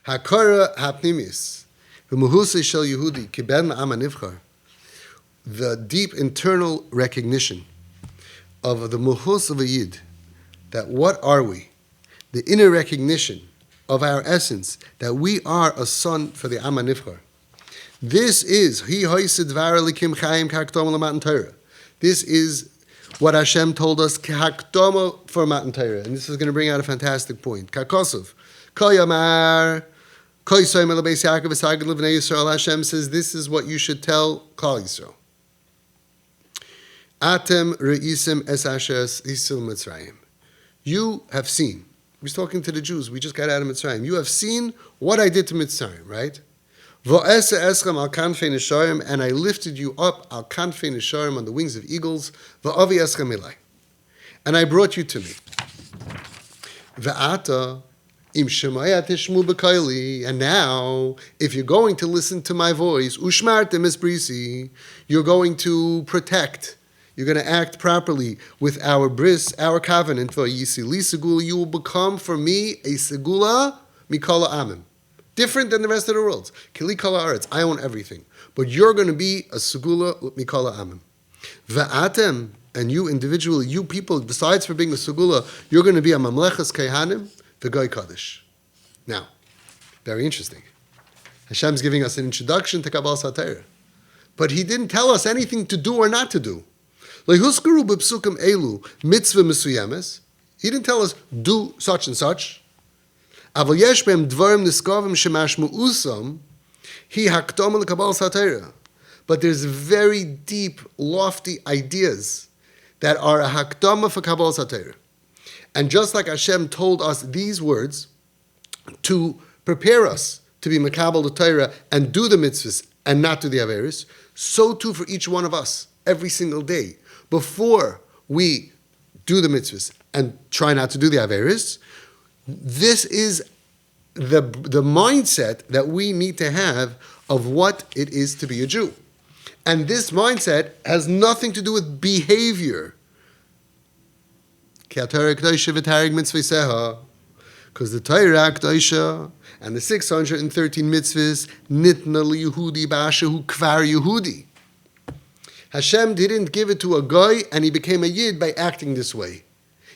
Hakara hapnimis, v'muhusi shel Yehudi kiben la'am hanivchar. The deep internal recognition of the muhus of a yid, that what are we? The inner recognition of our essence, that we are a son for the Am HaNivchar. This is This is what Hashem told us k'hakdama for Matan Torah, and this is going to bring out a fantastic point. Kakosov, Koyamar, Koysoim el Beis Yaakov v'Sagid l'Bnei Yisrael. Hashem says this is what you should tell Klal Yisrael. Atem reisim es asher isil Mitzrayim. You have seen. He's talking to the Jews. We just got out of Mitzrayim. You have seen what I did to Mitzrayim, right? V'esa eschem al kanfei nesharim, and I lifted you up al kanfei nesharim, on the wings of eagles. V'avi eschem ilai, and I brought you to me. V'ata im shemaya tishmu b'kaili, and now if you're going to listen to my voice, ushmartem es brisi, you're going to protect. You're going to act properly with our bris, our covenant. V'yisili segula, you will become for me a segula mikala amim, different than the rest of the world. Kili kala aretz, I own everything, but you're going to be a segula mikala amim. Va'atem, and you individually, you people, besides for being a segula, you're going to be a mamlechas kaihanim v'goy kaddish. Now, very interesting. Hashem's giving us an introduction to Kabbalas HaTorah, but He didn't tell us anything to do or not to do. He didn't tell us, do such and such. But there's very deep, lofty ideas that are a hakdama for Kabbalas HaTorah. And just like Hashem told us these words to prepare us to be makabel the Torah and do the mitzvahs and not do the averis, so too for each one of us, every single day. Before we do the mitzvahs and try not to do the averis, this is the mindset that we need to have of what it is to be a Jew. And this mindset has nothing to do with behavior. Because the Torah K'dosha and the 613 mitzvahs nitna liyehudi b'ashehu kvar Yehudi. Hashem didn't give it to a guy and he became a yid by acting this way.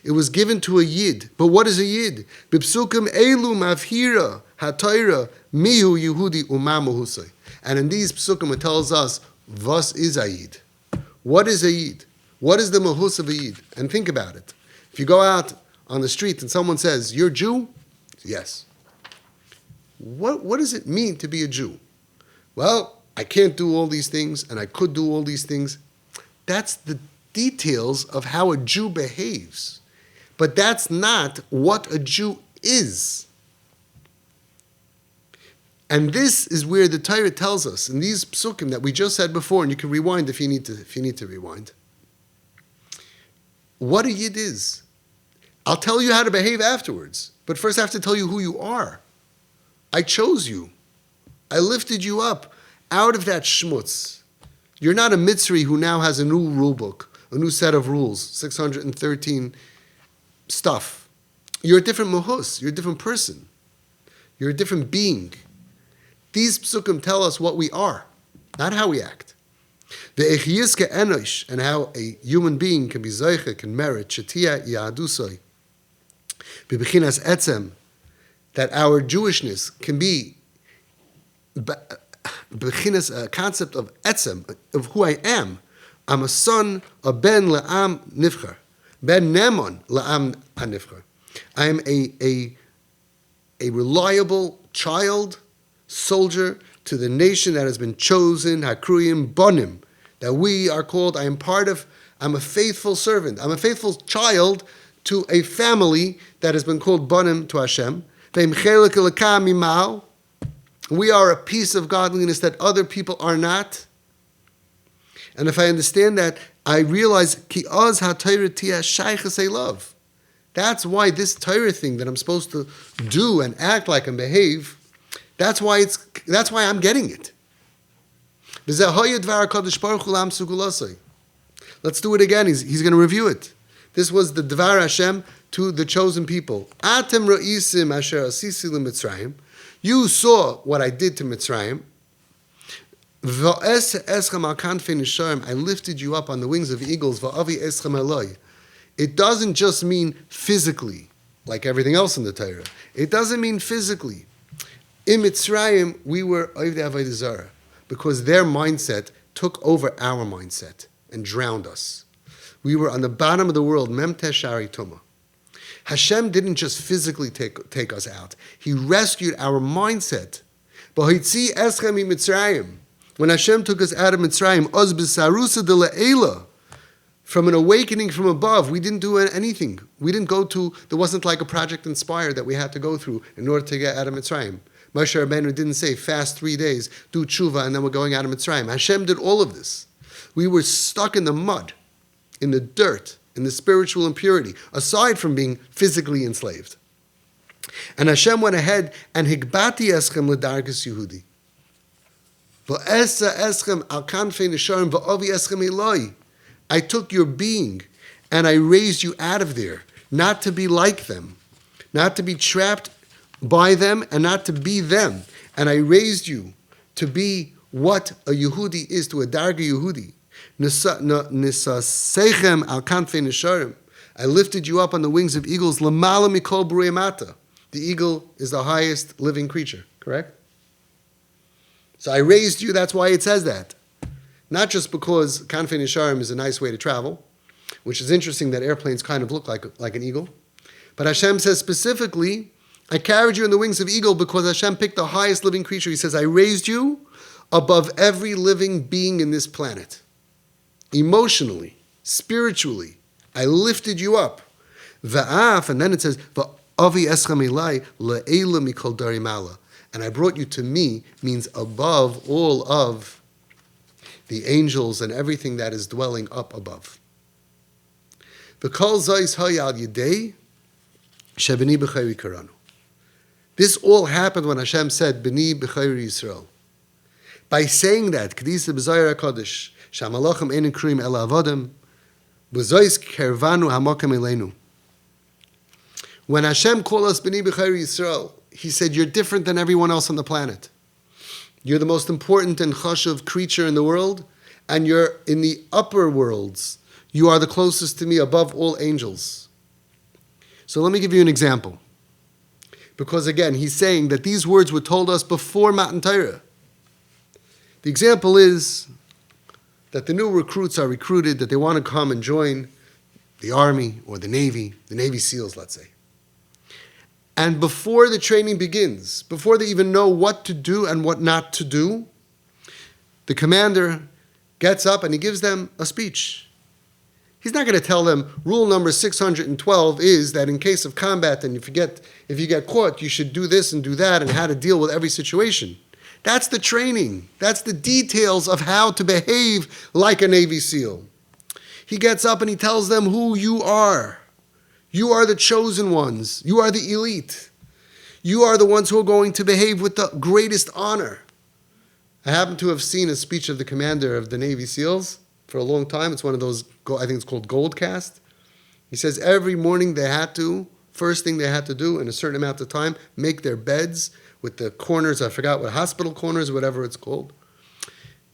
It was given to a yid. But what is a yid? Bipsukim elu mavhira hatayra mihu Yehudi umamuhusay. And in these psukim it tells us, Vas is a yid. What is a yid? What is the mahus of a yid? And think about it. If you go out on the street and someone says, you're Jew? Yes. What does it mean to be a Jew? Well, I can't do all these things, and I could do all these things. That's the details of how a Jew behaves. But that's not what a Jew is. And this is where the Torah tells us, in these psukim that we just said before, and you can rewind if you need to rewind, what a yid is. I'll tell you how to behave afterwards, but first I have to tell you who you are. I chose you. I lifted you up out of that schmutz. You're not a Mitzri who now has a new rule book, a new set of rules, 613 stuff. You're a different mohus. You're a different person. You're a different being. These psukim tell us what we are, not how we act. The echiyizke enosh, and how a human being can be zoiche, can merit, shetia yadusoi, bebechinas etzem, that our Jewishness can be bechinas, a concept of etzem, of who I am. I'm a son of ben la'am nivchar, ben nemon la'am hanivchar. I am a reliable child, soldier to the nation that has been chosen, hakruyim bonim, that we are called. I am part of. I'm a faithful servant. I'm a faithful child to a family that has been called bonim to Hashem. We are a piece of godliness that other people are not. And if I understand that, I realize ki oz ha-Torah tia shaychas love. That's why this Torah thing that I'm supposed to do and act like and behave, that's why I'm getting it. Let's do it again. He's going to review it. This was the Dvar Hashem to the chosen people. Atem ra'isim asher asisi l'Mitzrayim. You saw what I did to Mitzrayim. I lifted you up on the wings of eagles. It doesn't just mean physically, like everything else in the Torah. It doesn't mean physically. In Mitzrayim, we were Ovdei Avodah Zarah because their mindset took over our mindset and drowned us. We were on the bottom of the world, Memtesh Shari Tuma. Hashem didn't just physically take us out. He rescued our mindset. B'hoitzi eschem miMitzrayim. When Hashem took us out of Mitzrayim, oz b'sarusa de le'ela, from an awakening from above, we didn't do anything. We didn't go to, there wasn't like a Project Inspire that we had to go through in order to get out of Mitzrayim. Moshe Rabbeinu didn't say, fast 3 days, do tshuva, and then we're going out of Mitzrayim. Hashem did all of this. We were stuck in the mud, in the dirt, in the spiritual impurity, aside from being physically enslaved. And Hashem went ahead and higbati eschem l'dargas Yehudi. V'esa eschem al kanfei nesharim v'avi eschem eloi. I took your being and I raised you out of there, not to be like them, not to be trapped by them and not to be them. And I raised you to be what a Yehudi is, to a darga Yehudi. Nisasechem al kanfei nesharim. I lifted you up on the wings of eagles. Lamala mikol b'rei mata. The eagle is the highest living creature, correct? So I raised you, that's why it says that. Not just because kanfei nesharim is a nice way to travel, which is interesting that airplanes kind of look like an eagle. But Hashem says specifically, I carried you in the wings of eagle because Hashem picked the highest living creature. He says, I raised you above every living being in this planet. Emotionally, spiritually, I lifted you up. Va'af, and then it says, Va'avi eschem elai le'ela mikol dari mala. And I brought you to me means above all of the angels and everything that is dwelling up above. V'kol zayis hayal yedei shebeni b'chayri karanu. This all happened when Hashem said, B'ni b'chayri Yisrael. By saying that, Kedisa b'zayir HaKadosh, Shamalachim einin kruim el avodim, b'zois kervanu hamokem eleinu. When Hashem called us B'ni b'chayri Yisrael, He said, you're different than everyone else on the planet. You're the most important and chashuv creature in the world, and you're in the upper worlds. You are the closest to me above all angels. So let me give you an example. Because again, he's saying that these words were told us before Matan Torah. The example is that the new recruits are recruited, that they want to come and join the Army or the Navy SEALs, let's say. And before the training begins, before they even know what to do and what not to do, the commander gets up and he gives them a speech. He's not going to tell them, rule number 612 is that in case of combat and if you get caught, you should do this and do that and how to deal with every situation. That's the training. That's the details of how to behave like a Navy SEAL. He gets up and he tells them who you are. You are the chosen ones. You are the elite. You are the ones who are going to behave with the greatest honor. I happen to have seen a speech of the commander of the Navy SEALs for a long time. It's one of those, I think it's called Gold Cast. He says every morning first thing they had to do in a certain amount of time, make their beds with the corners, I forgot what, hospital corners, whatever it's called.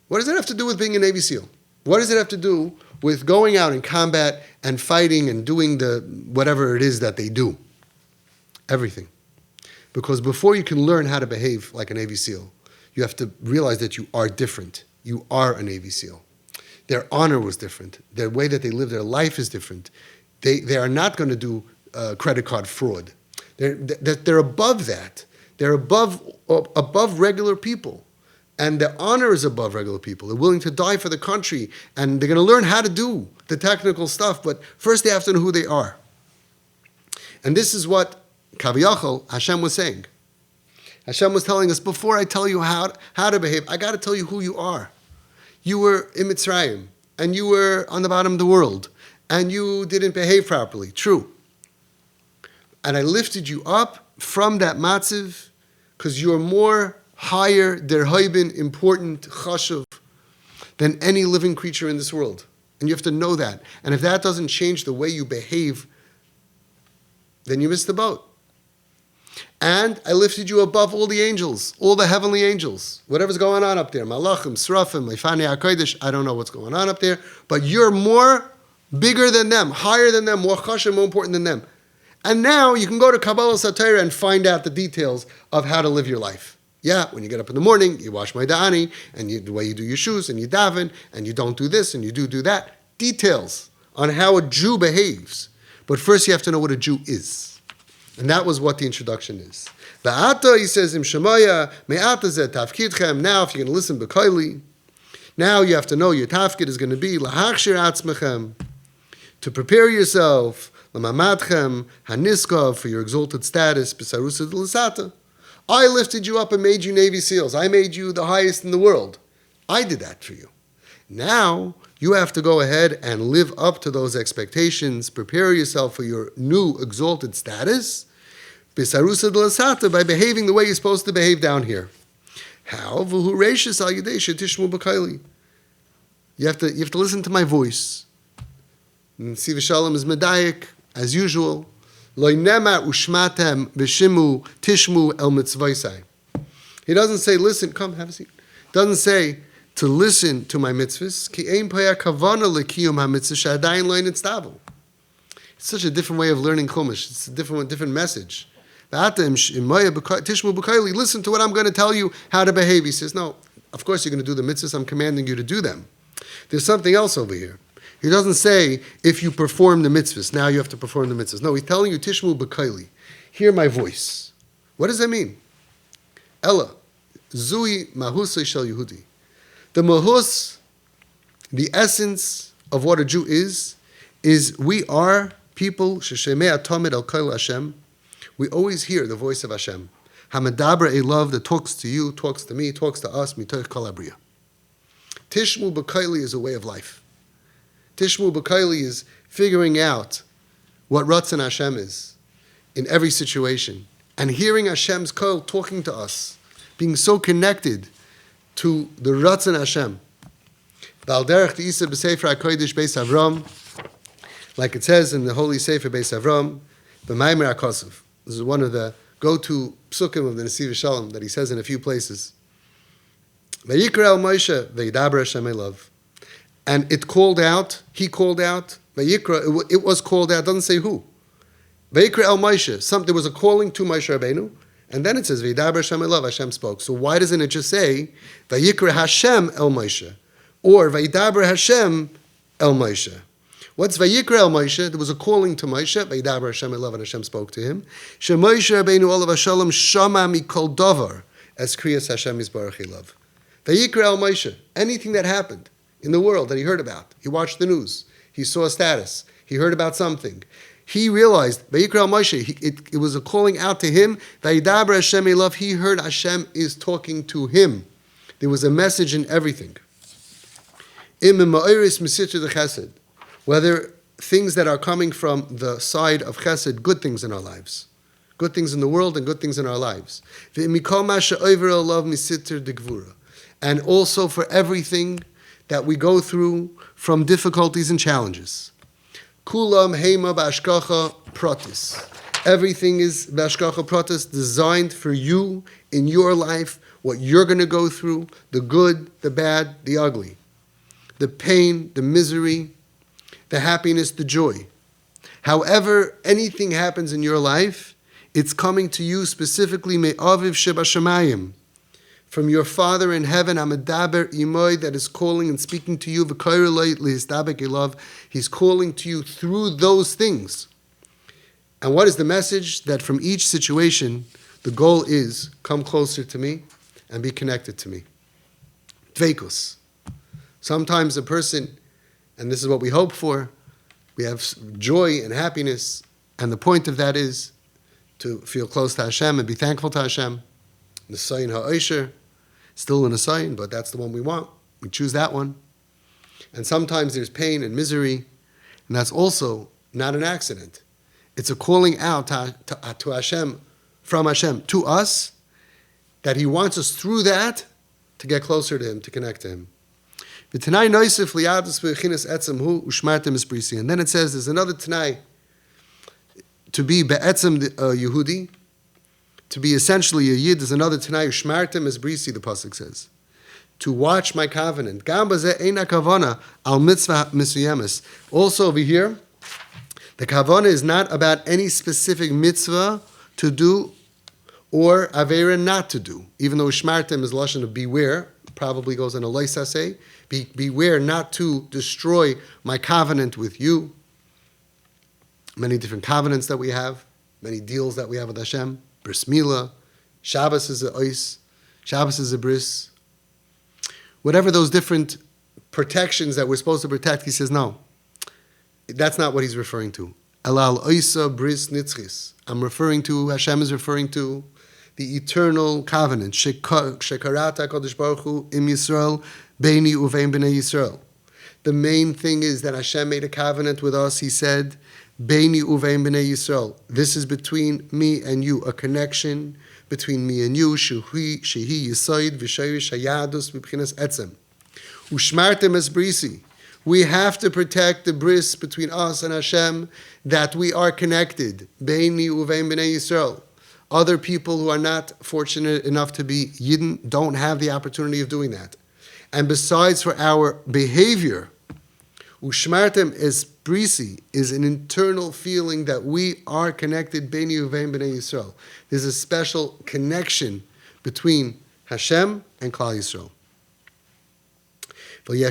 What does it have to do with being a Navy SEAL? What does it have to do with going out in combat and fighting and doing the whatever it is that they do? Everything. Because before you can learn how to behave like a Navy SEAL, you have to realize that you are different. You are a Navy SEAL. Their honor was different. Their way that they live their life is different. They are not going to do credit card fraud. They're above that. They're above regular people. And their honor is above regular people. They're willing to die for the country. And they're going to learn how to do the technical stuff. But first they have to know who they are. And this is what Kaviyachal, Hashem was saying. Hashem was telling us, before I tell you how to behave, I got to tell you who you are. You were in Mitzrayim, and you were on the bottom of the world, and you didn't behave properly. True. And I lifted you up from that matziv, because you're more higher, der Hoibin, important, chashuv, than any living creature in this world. And you have to know that. And if that doesn't change the way you behave, then you miss the boat. And I lifted you above all the angels, all the heavenly angels, whatever's going on up there. Malachim, Srafim, Leifani HaKodesh, I don't know what's going on up there, but you're more bigger than them, higher than them, more chashuv, more important than them. And now you can go to Kabbalah Satira and find out the details of how to live your life. Yeah, when you get up in the morning, you wash my da'ani, and the way you do your shoes, and you daven, and you don't do this, and you do that. Details on how a Jew behaves. But first you have to know what a Jew is. And that was what the introduction is. Va'ata, he says, Im Shemaya, me'ata zeh tafkidchem. Now, if you're going to listen b'koili, now you have to know your tafkid is going to be lahachshir atzmechem, to prepare yourself, lamamadchem, haniskov, for your exalted status, b'sarusa d'lasata. I lifted you up and made you Navy SEALs. I made you the highest in the world. I did that for you. Now, you have to go ahead and live up to those expectations, prepare yourself for your new exalted status, b'sarusa d'lasata, by behaving the way you're supposed to behave down here. How? V'hu reishis al yedei shetishmu b'kaili. You have to listen to my voice. Nesivei Shalom is medayik, as usual. Lo nema ushmatem v'shimu tishmu el mitzvaysai. He doesn't say, listen, come, have a seat. Doesn't say to listen to my mitzvahs. Ki ein paya kavana lekiyum ha-mitzvah shadayin lo nitztavu. It's such a different way of learning Chumash. It's a different message. Listen to what I'm going to tell you how to behave. He says, no, of course you're going to do the mitzvahs. I'm commanding you to do them. There's something else over here. He doesn't say, if you perform the mitzvahs, now you have to perform the mitzvahs. No, he's telling you, Tishmu b'kaili. Hear my voice. What does that mean? Ella, zui mahusay shel Yehudi. The mahus, the essence of what a Jew is we are people, sheshemei atomid al kol Hashem. We always hear the voice of Hashem. Hamadaber, a love that talks to you, talks to me, talks to us, mitoch kol habriya. Tishmu b'kaili is a way of life. Tishmu b'kaili is figuring out what Ratzon Hashem is in every situation. And hearing Hashem's kol talking to us, being so connected to the Ratzon Hashem. B'al derech t'isa b'sefer HaKodesh Beis Avram, like it says in the Holy Sefer Beis Avram, b'maimer HaKosov. This is one of the go-to psukim of the Nesivas Shalom that he says in a few places. Vayikra el Moshe, v'yidaber Hashem elav. And it called out, he called out, Vayikra, it was called out, doesn't say who. Vayikra el Moshe, there was a calling to Moshe Rabbeinu, and then it says, v'yidaber Hashem elav, Hashem spoke. So why doesn't it just say, Vayikra Hashem el Moshe, or Vayidaber Hashem el Moshe? What's Vayikra el Moshe? There was a calling to Moshe, Vayidaber Hashem elav, and Hashem spoke to him. She Moshe Rabbeinu olav Hashalom shama mikol davar, as kriyas Hashem yisbarach elav. Vayikra el Moshe, anything that happened in the world that he heard about. He watched the news. He saw a status. He heard about something. He realized, Vayikra el Moshe, it was a calling out to him. Vayidaber Hashem elav, he heard Hashem is talking to him. There was a message in everything. Im ma'oris misitra de chesed. Whether things that are coming from the side of chesed, good things in our lives. Good things in the world and good things in our lives. And also for everything that we go through from difficulties and challenges. Kulam heima b'ashkacha pratis. Everything is b'ashkacha pratis, designed for you in your life, what you're going to go through, the good, the bad, the ugly, the pain, the misery, the happiness, the joy. However, anything happens in your life, it's coming to you specifically, me'aviv shebashamayim, from your Father in heaven, Amadaber Imoy, that is calling and speaking to you, v'koyreloi lihistabek elav. He's calling to you through those things. And what is the message? That from each situation, the goal is, come closer to me and be connected to me. Dveikus. Sometimes a person, and this is what we hope for, we have joy and happiness, and the point of that is to feel close to Hashem and be thankful to Hashem. Nesayin ha'osher, still an Nesayin, but that's the one we want. We choose that one. And sometimes there's pain and misery, and that's also not an accident. It's a calling out to Hashem, from Hashem to us, that He wants us through that to get closer to Him, to connect to Him. And then it says there's another Tanai to be be'etzem Yehudi, to be essentially a Yid is another Tanai, Shmartem es Brisi, the Pasuk says. To watch my covenant. Gam bazeh eina kavana al mitzvah misuyemes. Also over here, the kavana is not about any specific mitzvah to do or avera not to do. Even though Shmartem is lashon of beware, probably goes in a loisaseh, beware not to destroy my covenant with you. Many different covenants that we have, many deals that we have with Hashem. Bris Milah, Shabbos is a ois, Shabbos is a bris. Whatever those different protections that we're supposed to protect, he says, no. That's not what he's referring to. Elal oisa bris nitzchis. I'm referring to, Hashem is referring to the eternal covenant. Shekarata Kodesh Baruch Hu im Yisrael, beini uvein b'nei Yisrael. The main thing is that Hashem made a covenant with us. He said, beini uvein b'nei Yisrael. This is between me and you, a connection between me and you. Shehi yisoid v'shayrish hayadus v'bchinas etzem. Ushmartem es brisi. We have to protect the bris between us and Hashem, that we are connected. Beini uvein b'nei Yisrael. Other people who are not fortunate enough to be Yidden don't have the opportunity of doing that. And besides, for our behavior, Ushmartem es brisi is an internal feeling that we are connected. Beini uvein b'nei Yisrael. There's a special connection between Hashem and Klal Yisrael. And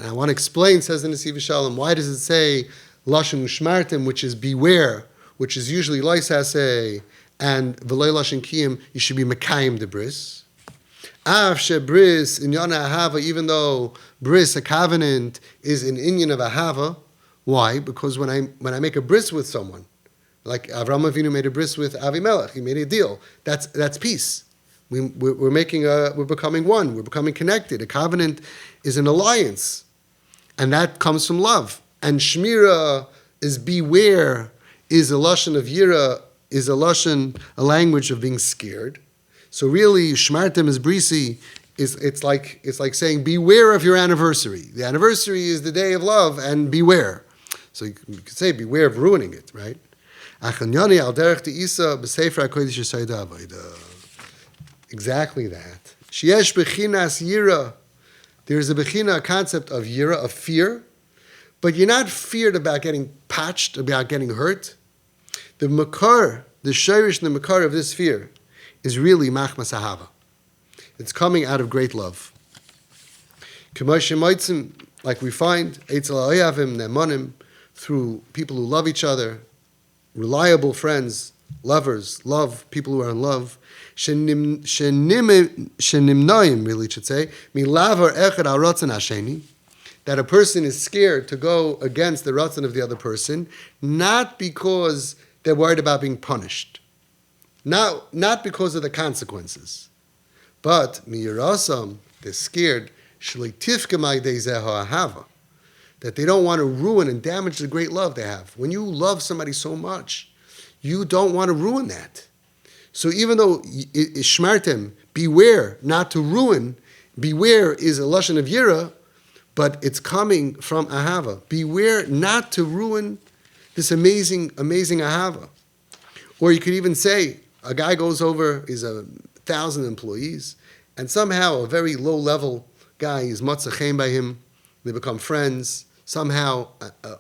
I want to explain, says the Nesivas Shalom, why does it say Lashon Ushmartem, which is beware, which is usually loisaseh, and v'loy Lashon Kiyum, you should be Mekayim the bris. Av bris in Yana Ahava, even though bris, a covenant, is an inyan of Ahava. Why? Because when I make a bris with someone, like Avraham Avinu made a bris with Avimelech, he made a deal. That's peace. We're becoming one. We're becoming connected. A covenant is an alliance, and that comes from love. And Shmira is beware, is a lashon of yira, is a language of being scared. So really, Shmartem is brisi. It's like saying beware of your anniversary. The anniversary is the day of love, and beware. So you could say beware of ruining it, right? Exactly that. Sheyesh bechinas yira. There's a bechina, concept of yira, of fear, but you're not feared about getting patched, about getting hurt. The makar, the shirish and the makar of this fear is really machmas ahava. It's coming out of great love. Like we find, eitzel ha'oyavim ne'monim, through people who love each other, reliable friends, lovers, love, people who are in love, shenimnoim, really should say, milavar echad al ratzon hasheni, that a person is scared to go against the ratzon of the other person, not because they're worried about being punished, not because of the consequences, but miyirasam, they're scared, that they don't want to ruin and damage the great love they have. When you love somebody so much, you don't want to ruin that. So even though Shmartem, beware not to ruin, beware is a lashon of yira, but it's coming from ahava. Beware not to ruin this amazing, amazing ahava. Or you could even say, a guy goes over, he's 1,000 employees, and somehow a very low-level guy is matzah by him, they become friends, somehow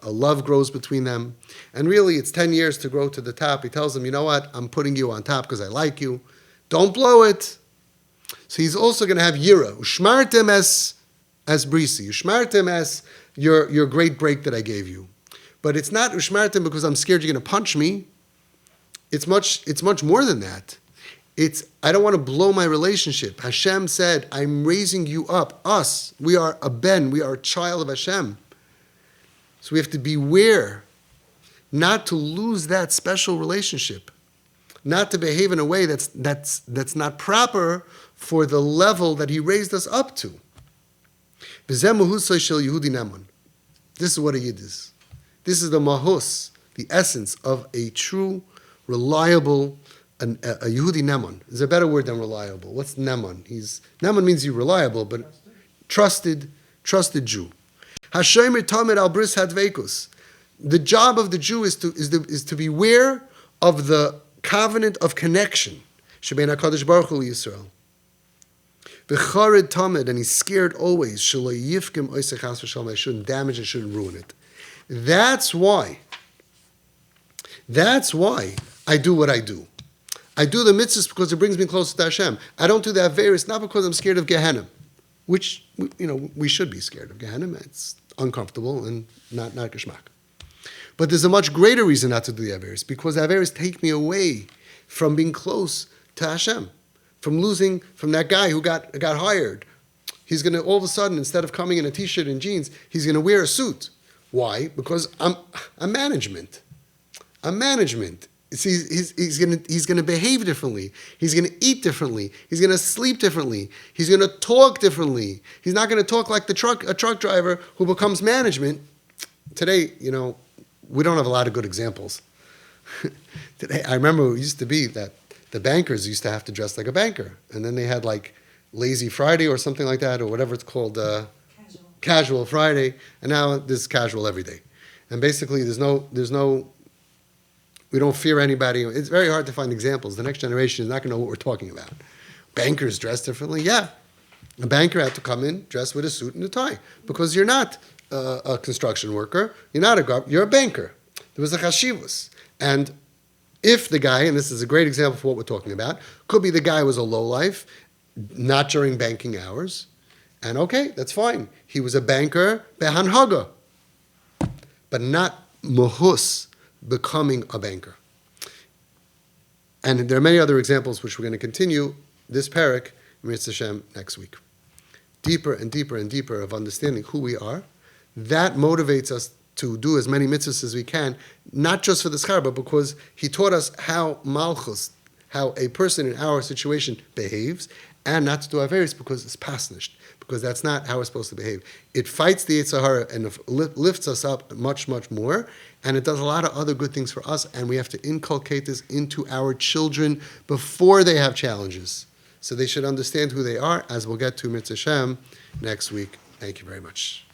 a love grows between them, and really it's 10 years to grow to the top. He tells him, you know what, I'm putting you on top because I like you. Don't blow it. So he's also going to have yira. Ushmartem as brisi. Ushmartem as your great break that I gave you. But it's not ushmartem because I'm scared you're going to punch me. It's much more than that. I don't want to blow my relationship. Hashem said, I'm raising you up. Us, we are a ben, we are a child of Hashem. So we have to beware not to lose that special relationship, not to behave in a way that's not proper for the level that he raised us up to. This is what a Yid is. This is the mahus, the essence of a true, reliable, a Yehudi Neman. There's a better word than reliable. What's Neman? Neman means you're reliable, but trusted Jew. Hashomer Tamid al Bris Hadveikus. The job of the Jew is to be aware of the covenant of connection. Shebein HaKadosh Baruch Hu Yisrael. V'chared tamed, and he's scared always. Shelo yifkim oisei chas v'shalom, I shouldn't damage, I shouldn't ruin it. That's why I do what I do. I do the mitzvahs because it brings me closer to Hashem. I don't do the averis not because I'm scared of Gehenna, which, we should be scared of Gehenna. It's uncomfortable and not geschmack. But there's a much greater reason not to do the averis, because the averis take me away from being close to Hashem, from that guy who got hired. He's going to, all of a sudden, instead of coming in a t-shirt and jeans, he's going to wear a suit. Why? Because I'm management. I'm management. See, he's going to behave differently. He's going to eat differently. He's going to sleep differently. He's going to talk differently. He's not going to talk like a truck driver who becomes management. Today, we don't have a lot of good examples. Today, I remember it used to be that the bankers used to have to dress like a banker, and then they had like Lazy Friday or something like that, or whatever it's called, Casual Friday, and now there's casual every day. And basically, there's no. We don't fear anybody. It's very hard to find examples. The next generation is not going to know what we're talking about. Bankers dress differently. Yeah. A banker had to come in dressed with a suit and a tie because you're not a construction worker. You're a banker. There was a chashivus. And if the guy, and this is a great example for what we're talking about, could be the guy was a lowlife, not during banking hours. And okay, that's fine. He was a banker, behanhaga, but not muhus, becoming a banker. And there are many other examples which we're going to continue this parak, Mitzvah Hashem, next week. Deeper and deeper and deeper of understanding who we are. That motivates us to do as many mitzvahs as we can, not just for the schar, but because he taught us how malchus, how a person in our situation behaves, and not to do averis because it's pasnished, because that's not how we're supposed to behave. It fights the Yetzer Hara and lifts us up much, much more, and it does a lot of other good things for us, and we have to inculcate this into our children before they have challenges. So they should understand who they are, as we'll get to Mitzvah Hashem next week. Thank you very much.